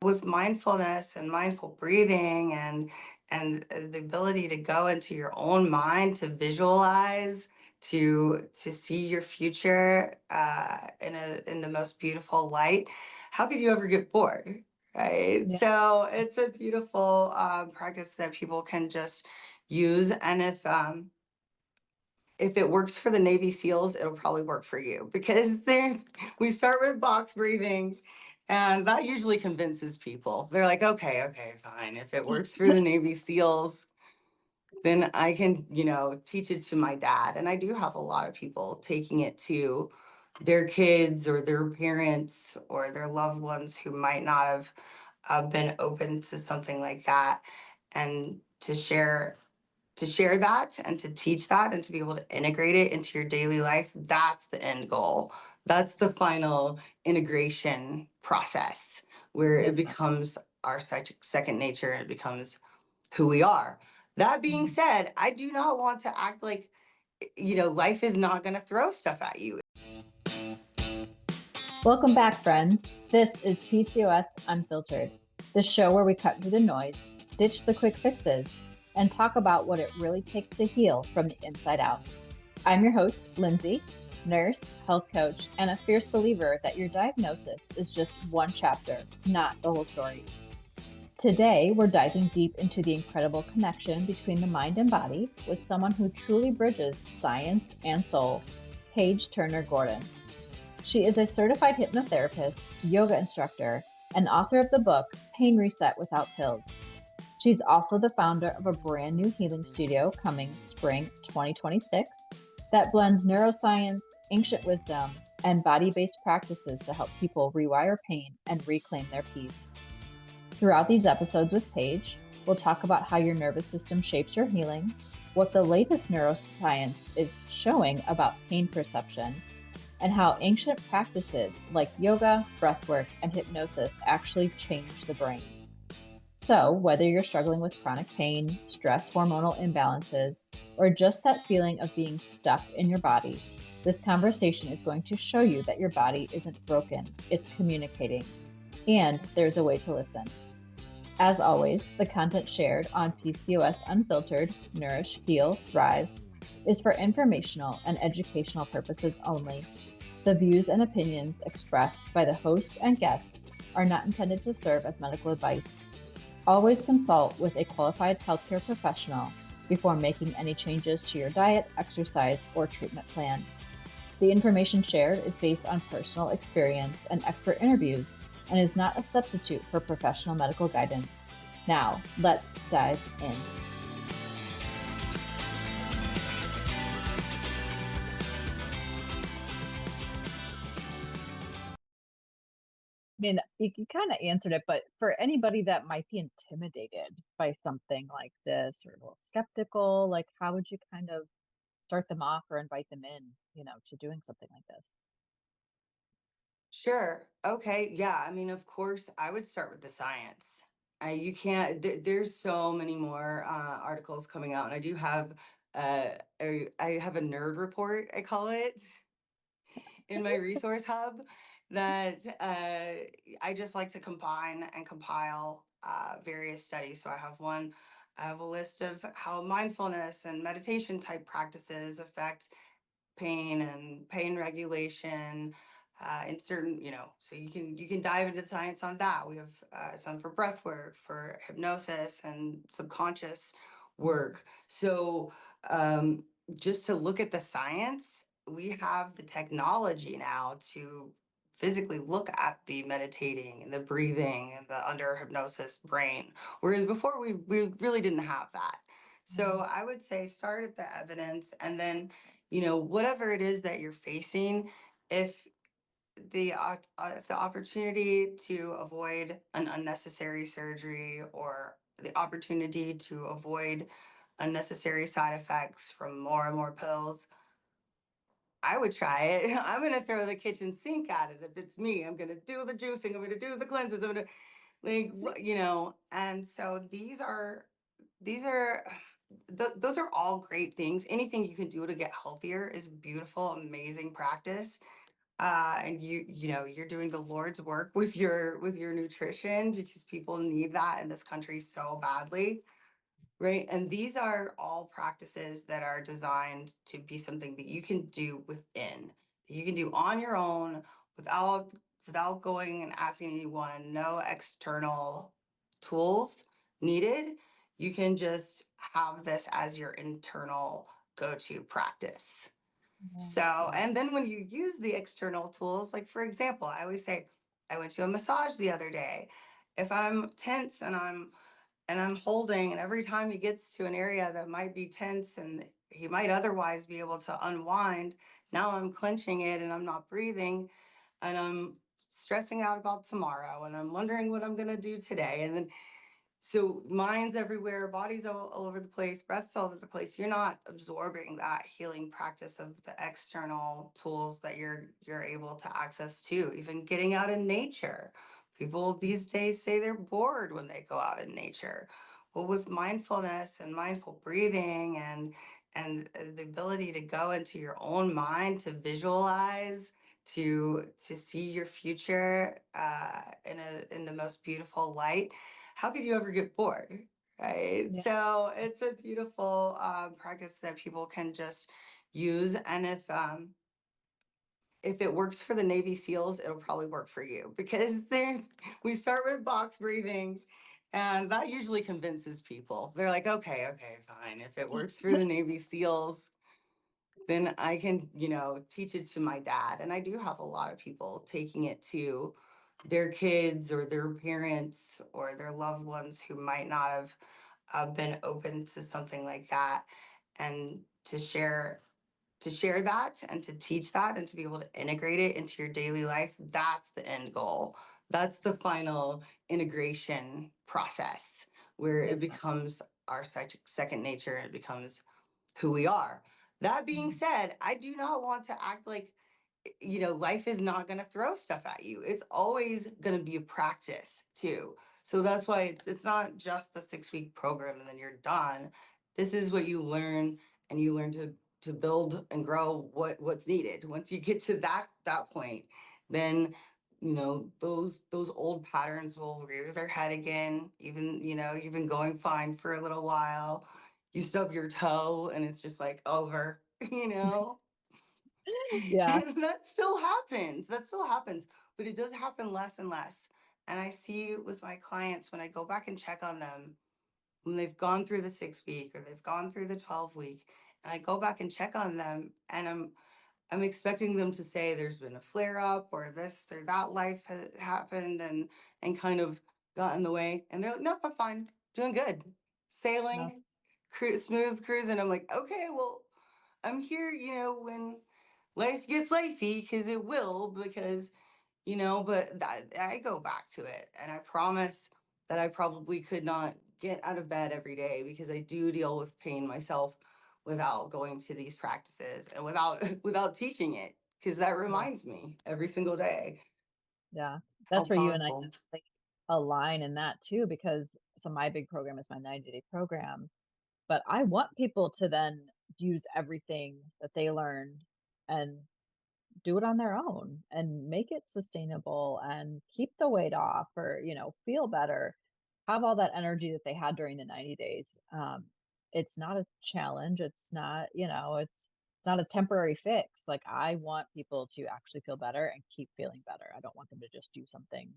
with mindfulness and mindful breathing and the ability to go into your own mind, to visualize, to see your future in the most beautiful light, how could you ever get bored? Right. Yeah. So it's a beautiful practice that people can just use. And if it works for the Navy SEALs, it'll probably work for you, because we start with box breathing, and that usually convinces people. They're like, okay, okay, fine. If it works for the Navy SEALs, then I can, teach it to my dad. And I do have a lot of people taking it to their kids or their parents or their loved ones who might not have been open to something like that, and to share that and to teach that and to be able to integrate it into your daily life. That's the end goal. That's the final integration process where Yeah. it becomes our second nature and it becomes who we are. That being Mhm. said, I do not want to act like, life is not going to throw stuff at you. Welcome back, friends. This is PCOS Unfiltered, the show where we cut through the noise, ditch the quick fixes, and talk about what it really takes to heal from the inside out. I'm your host, Lindsie, nurse, health coach, and a fierce believer that your diagnosis is just one chapter, not the whole story. Today, we're diving deep into the incredible connection between the mind and body with someone who truly bridges science and soul, Paige Turner Gordon. She is a certified hypnotherapist, yoga instructor, and author of the book Pain Reset Without Pills. She's also the founder of a brand new healing studio coming spring 2026 that blends neuroscience, ancient wisdom, and body based practices to help people rewire pain and reclaim their peace. Throughout these episodes with Paige, we'll talk about how your nervous system shapes your healing, what the latest neuroscience is showing about pain perception, and how ancient practices like yoga, breathwork, and hypnosis actually change the brain. So, whether you're struggling with chronic pain, stress hormonal imbalances, or just that feeling of being stuck in your body, this conversation is going to show you that your body isn't broken, it's communicating, and there's a way to listen. As always, the content shared on PCOS Unfiltered, Nourish, Heal, Thrive is for informational and educational purposes only. The views and opinions expressed by the host and guests are not intended to serve as medical advice. Always consult with a qualified healthcare professional before making any changes to your diet, exercise, or treatment plan. The information shared is based on personal experience and expert interviews and is not a substitute for professional medical guidance. Now, let's dive in. I mean, you kind of answered it, but for anybody that might be intimidated by something like this or a little skeptical, like how would you kind of start them off or invite them in, to doing something like this? Sure. Okay. Yeah. I mean, of course, I would start with the science. You can't, there's so many more articles coming out, and I do have, I have a nerd report, I call it, in my resource hub that I just like to combine and compile various studies. So I have a list of how mindfulness and meditation type practices affect pain and pain regulation in certain, so you can dive into the science on that. We have some for breath work, for hypnosis and subconscious work. So just to look at the science, we have the technology now to physically look at the meditating and the breathing and the under hypnosis brain, whereas before we really didn't have that. So Mhm. I would say start at the evidence, and then, whatever it is that you're facing, if if the opportunity to avoid an unnecessary surgery or the opportunity to avoid unnecessary side effects from more and more pills, I would try it. I'm going to throw the kitchen sink at it. If it's me, I'm going to do the juicing, I'm going to do the cleanses, I'm going to, like, and so these are those are all great things. Anything you can do to get healthier is beautiful, amazing practice. And you're doing the Lord's work with your nutrition, because people need that in this country so badly. Right. And these are all practices that are designed to be something that you can do within, that you can do on your own, without going and asking anyone, no external tools needed. You can just have this as your internal go-to practice. Yeah. So, Yeah. and then when you use the external tools, like for example, I always say, I went to a massage the other day. If I'm tense and I'm holding, and every time he gets to an area that might be tense and he might otherwise be able to unwind, now I'm clenching it and I'm not breathing, and I'm stressing out about tomorrow, and I'm wondering what I'm going to do today. And then so mind's everywhere, body's all over the place, breath's all over the place. You're not absorbing that healing practice of the external tools that you're able to access to. Even getting out in nature. People these days say they're bored when they go out in nature. Well, with mindfulness and mindful breathing and the ability to go into your own mind, to visualize, to see your future in the most beautiful light, how could you ever get bored? Right. Yeah. So it's a beautiful practice that people can just use. And if it works for the Navy SEALs, it'll probably work for you, because we start with box breathing, and that usually convinces people. They're like, okay, okay, fine. If it works for the Navy SEALs, then I can, teach it to my dad. And I do have a lot of people taking it to their kids or their parents or their loved ones who might not have been open to something like that, and to share that and to teach that and to be able to integrate it into your daily life. That's the end goal. That's the final integration process, where Yeah. it becomes our second nature and it becomes who we are. That being Mhm. said, I do not want to act like, life is not going to throw stuff at you. It's always going to be a practice too. So that's why it's not just the 6 week program and then you're done. This is what you learn, and you learn to build and grow what's needed. Once you get to that point, then those old patterns will rear their head again. Even you've been going fine for a little while, you stub your toe and it's just like over, you know? Yeah. And that still happens. That still happens, but it does happen less and less. And I see with my clients, when I go back and check on them, when they've gone through the 6 week or they've gone through the 12 week, and I go back and check on them, and I'm expecting them to say there's been a flare up or this or that life has happened and kind of got in the way. And they're like, nope, I'm fine, doing good, Yeah. sailing, smooth cruising. I'm like, okay, well, I'm here, when life gets lifey, because it will, because but I go back to it, and I promise that I probably could not get out of bed every day, because I do deal with pain myself without going to these practices and without without teaching it, because that Yeah. reminds me every single day Yeah. how That's where you and I powerful. like align in that too, because so my big program is my 90-day program, but I want people to then use everything that they learned and do it on their own and make it sustainable and keep the weight off, or, feel better, have all that energy that they had during the 90 days. It's not a challenge. It's not, it's not a temporary fix. Like, I want people to actually feel better and keep feeling better. I don't want them to just do something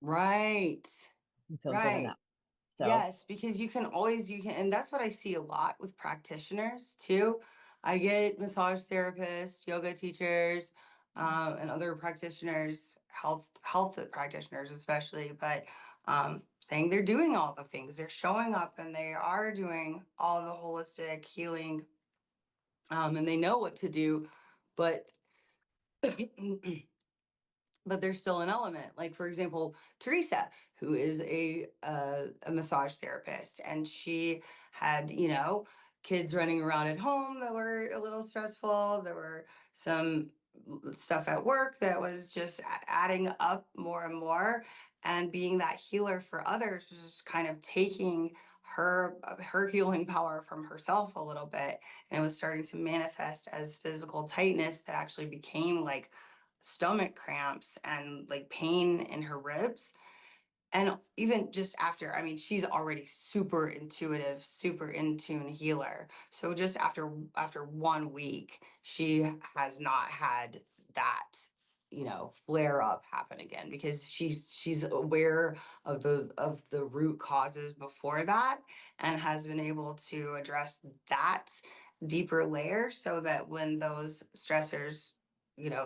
Right. and feel good in Right. that. So, Yes, because you can, and that's what I see a lot with practitioners too. I get massage therapists, yoga teachers, and other practitioners, health practitioners especially, but saying they're doing all the things, they're showing up, and they are doing all the holistic healing, and they know what to do, but but there's still an element. Like for example, Teresa, who is a massage therapist, and she had kids running around at home that were a little stressful. There were some stuff at work that was just adding up more and more, and being that healer for others was just kind of taking her healing power from herself a little bit, and it was starting to manifest as physical tightness that actually became like stomach cramps and like pain in her ribs. And even just after, I mean, she's already super intuitive, super in tune healer. So just after 1 week, she has not had that, flare up happen again, because she's aware of the root causes before that, and has been able to address that deeper layer, so that when those stressors,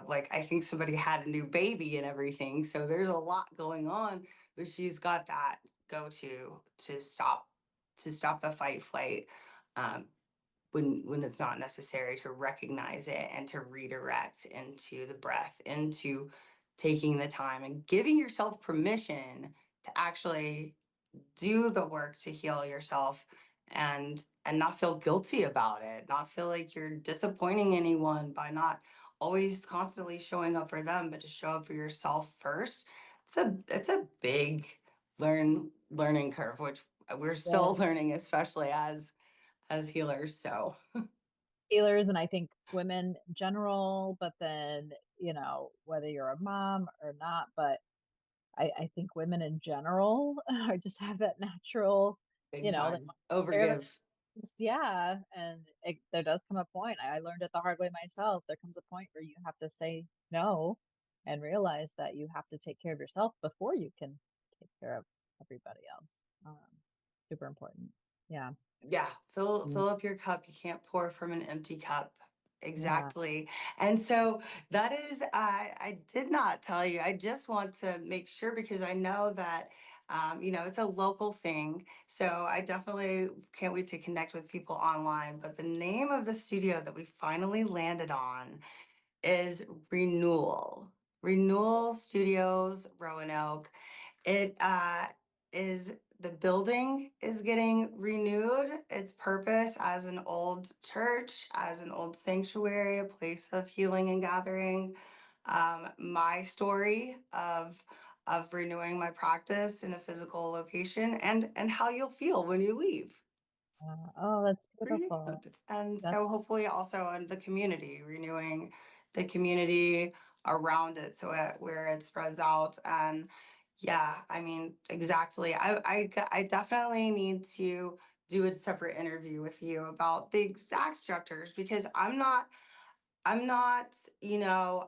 like, I think somebody had a new baby and everything, so there's a lot going on, but she's got that go to stop the fight flight, um, when it's not necessary, to recognize it and to redirect into the breath, into taking the time and giving yourself permission to actually do the work to heal yourself, and not feel guilty about it, not feel like you're disappointing anyone by not always constantly showing up for them, but to show up for yourself first. It's a big learning curve, which we're Yeah. still learning, especially as healers. So Healers, and I think women in general, but then, whether you're a mom or not, but I think women in general are just have that natural, big they want time to take care of overgive. themselves. Yeah. And there does come a point. I learned it the hard way myself. There comes a point where you have to say no and realize that you have to take care of yourself before you can take care of everybody else. Super important. Yeah. Yeah, fill Mm. fill up your cup. You can't pour from an empty cup. Yeah. Exactly. And so that is, I did not tell you. I just want to make sure, because I know that, it's a local thing. So I definitely can't wait to connect with people online. But the name of the studio that we finally landed on is Renewal Studios, Roanoke. It is the building is getting renewed. Its purpose as an old church, as an old sanctuary, a place of healing and gathering. My story of renewing my practice in a physical location, and how you'll feel when you leave. Oh, that's beautiful. Renewed. And That's so hopefully also in the community, renewing the community around it, so where it spreads out. And yeah, I mean, exactly. I definitely need to do a separate interview with you about the exact structures, because I'm not,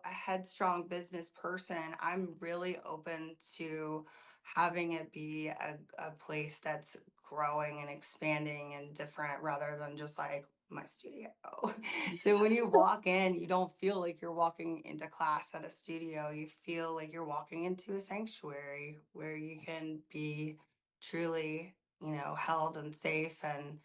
a headstrong business person. I'm really open to having it be a place that's growing and expanding and different, rather than just like my studio. So yeah. when you walk in, you don't feel like you're walking into class at a studio. You feel like you're walking into a sanctuary where you can be truly, held and safe, and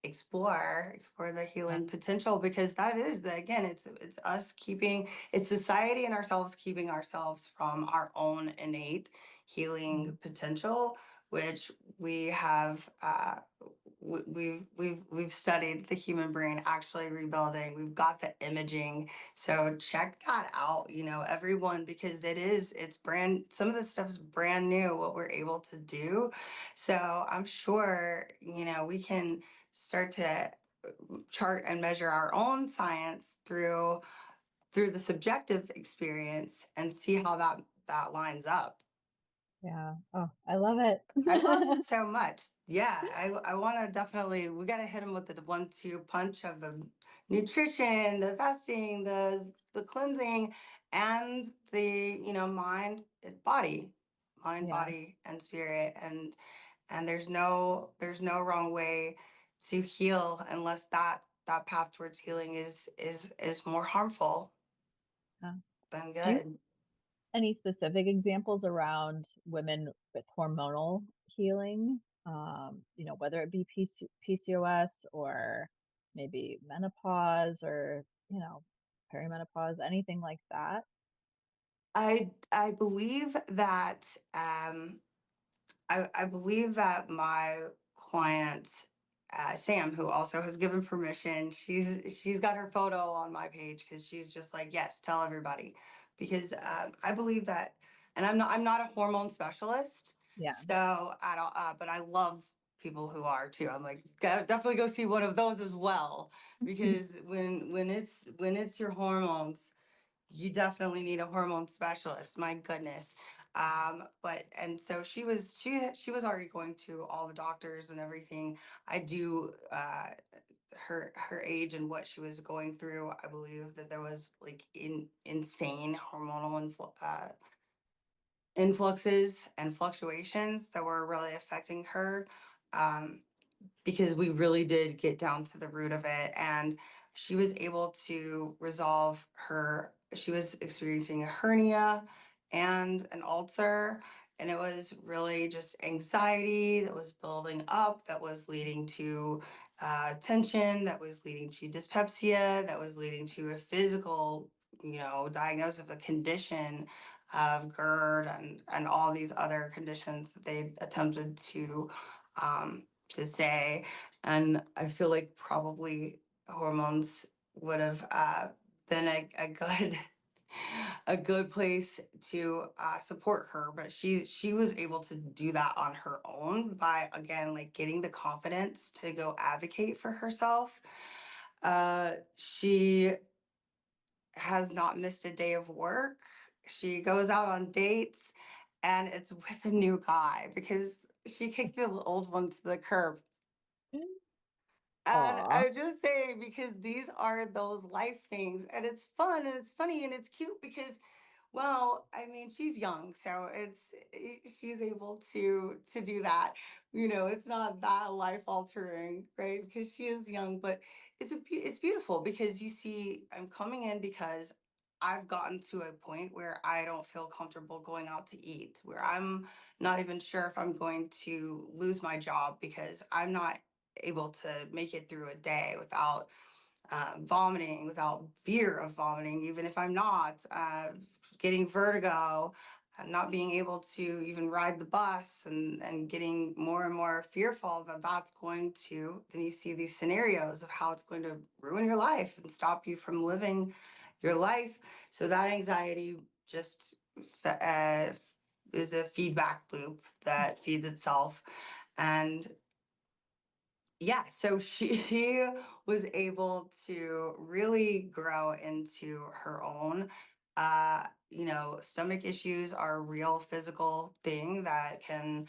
explore the Yeah. healing potential, because that is again, it's us keeping, it's society and ourselves keeping ourselves from our own innate healing Mm. potential, which we have, we've studied the human brain actually rebuilding. We've got the imaging, so check that out, everyone, because it's brand, some of this stuff is brand new, what we're able to do. So I'm sure, we can start to chart and measure our own science through the subjective experience, and see how that lines up. Yeah. Oh, I love it. I love it so much. Yeah, I want to definitely, we got to hit them with the 1-2 punch of the nutrition, the fasting, the cleansing, and the, mind, Yeah. body, and spirit. And there's no wrong way to heal, unless that path towards healing is more harmful Yeah. than Do you good. any specific examples around women with hormonal healing? Whether it be PCOS or maybe menopause or, perimenopause, anything like that? I believe that, I believe that my client, Sam, who also has given permission, she's got her photo on my page, because she's just like, yes, tell everybody, because I believe that, and I'm not a hormone specialist, Yeah. so I don't, but I love people who are too. I'm like, definitely go see one of those as well, because when it's your hormones, you definitely need a hormone specialist. My goodness. But and so she was already going to all the doctors and everything. I do her age and what she was going through. I believe that there was like insane hormonal influxes and fluctuations that were really affecting her. Um, because we really did get down to the root of it, and she was able to resolve her she was experiencing a hernia and an ulcer, and it was really just anxiety that was building up, that was leading to tension, that was leading to dyspepsia, that was leading to a physical, diagnosis of a condition of GERD and all these other conditions that they attempted to say. And I feel like probably hormones would have been a good a good place to support her, but she was able to do that on her own by, again, like getting the confidence to go advocate for herself. She has not missed a day of work. She goes out on dates, and it's with a new guy because she kicked the old one to the curb. And Aw. I'm just saying, because these are those life things, and it's fun and it's funny and it's cute because, well, I mean, she's young, so she's able to do that. It's not that life altering, right? Because she is young, but it's beautiful because you see, I'm coming in because I've gotten to a point where I don't feel comfortable going out to eat, where I'm not even sure if I'm going to lose my job because I'm not able to make it through a day without vomiting, without fear of vomiting, even if I'm not, getting vertigo, not being able to even ride the bus, and getting more and more fearful that that's going to, then you see these scenarios of how it's going to ruin your life and stop you from living your life. So that anxiety just is a feedback loop that feeds itself. And yeah, so she was able to really grow into her own. Stomach issues are a real physical thing that can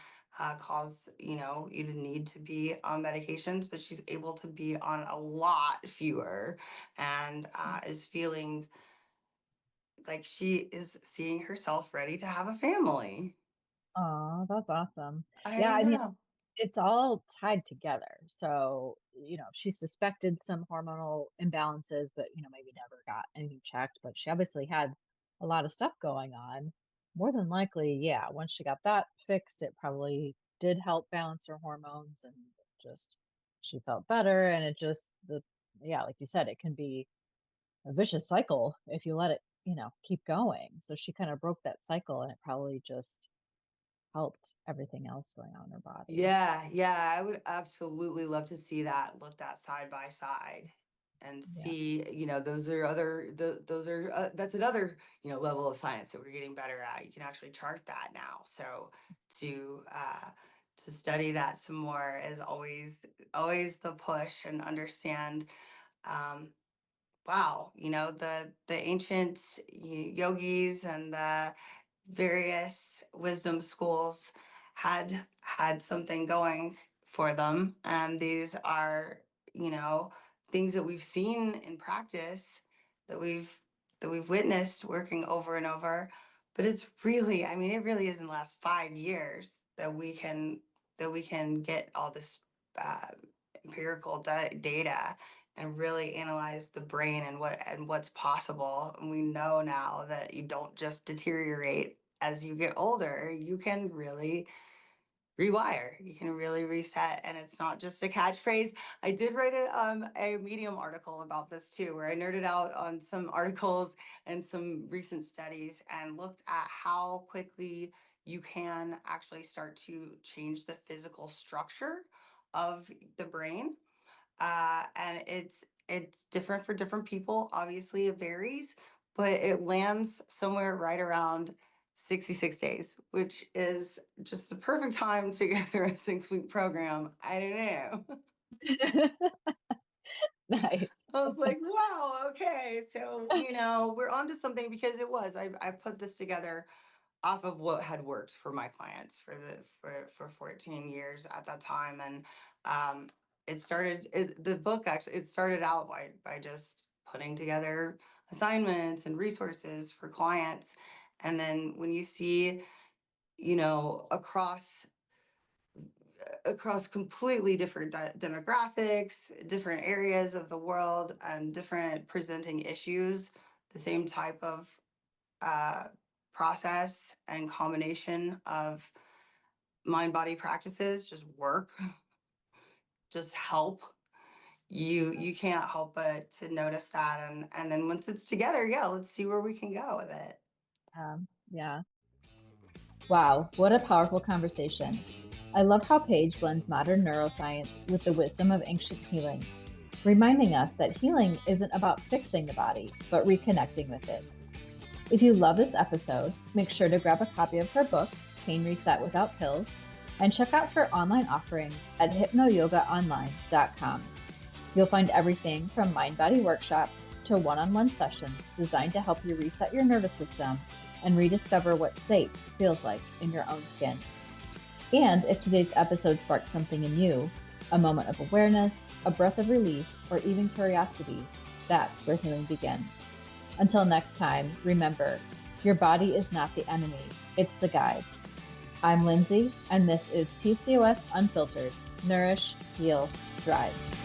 cause, you to need to be on medications, but she's able to be on a lot fewer, and is feeling like she is seeing herself ready to have a family. Aw, that's awesome. I Yeah, I mean, know. it's all tied together. So, she suspected some hormonal imbalances, but, maybe never got anything checked. But she obviously had a lot of stuff going on. More than likely, yeah, once she got that fixed, it probably did help balance her hormones and just she felt better. And it just, yeah, like you said, it can be a vicious cycle if you let it, keep going. So she kind of broke that cycle and it probably just helped everything else going on in her body. Yeah, yeah, I would absolutely love to see that looked at side by side and Yeah. see, those are that's another, level of science that we're getting better at. You can actually chart that now. So to to study that some more is always the push, and understand, um wow, the ancient yogis and the various wisdom schools had something going for them, and these are, you know things that we've seen in practice, that we've witnessed working over and over. But it's really, I mean, it really is in the last 5 years that we can get all this uh, empirical data and really analyze the brain and what's possible. And we know now that you don't just deteriorate as you get older. You can really rewire. You can really reset, and it's not just a catchphrase. I did write a Medium article about this too, where I nerded out on some articles and some recent studies and looked at how quickly you can actually start to change the physical structure of the brain. And it's different for different people. Obviously, it varies, but it lands somewhere right around 66 days, which is just the perfect time to go through a 6-week program. I don't know. Nice. I was like, wow, okay. So, we're onto something because it was. I put this together off of what had worked for my clients for 14 years at that time. And the book actually, it started out by just putting together assignments and resources for clients. And then when you see, across completely different demographics, different areas of the world, and different presenting issues, the same type of uh, process and combination of mind body practices just work, just help. You can't help but to notice that, and then once it's together, yeah, let's see where we can go with it. Yeah. Wow, what a powerful conversation. I love how Paige blends modern neuroscience with the wisdom of ancient healing, reminding us that healing isn't about fixing the body, but reconnecting with it. If you love this episode, make sure to grab a copy of her book, Pain Reset Without Pills, and check out her online offerings at hypnoyogaonline.com. You'll find everything from mind-body workshops to one-on-one sessions designed to help you reset your nervous system and rediscover what safe feels like in your own skin. And if today's episode sparked something in you, a moment of awareness, a breath of relief, or even curiosity, that's where healing begins. Until next time, remember, your body is not the enemy, it's the guide. I'm Lindsie, and this is PCOS Unfiltered. Nourish, Heal, Thrive.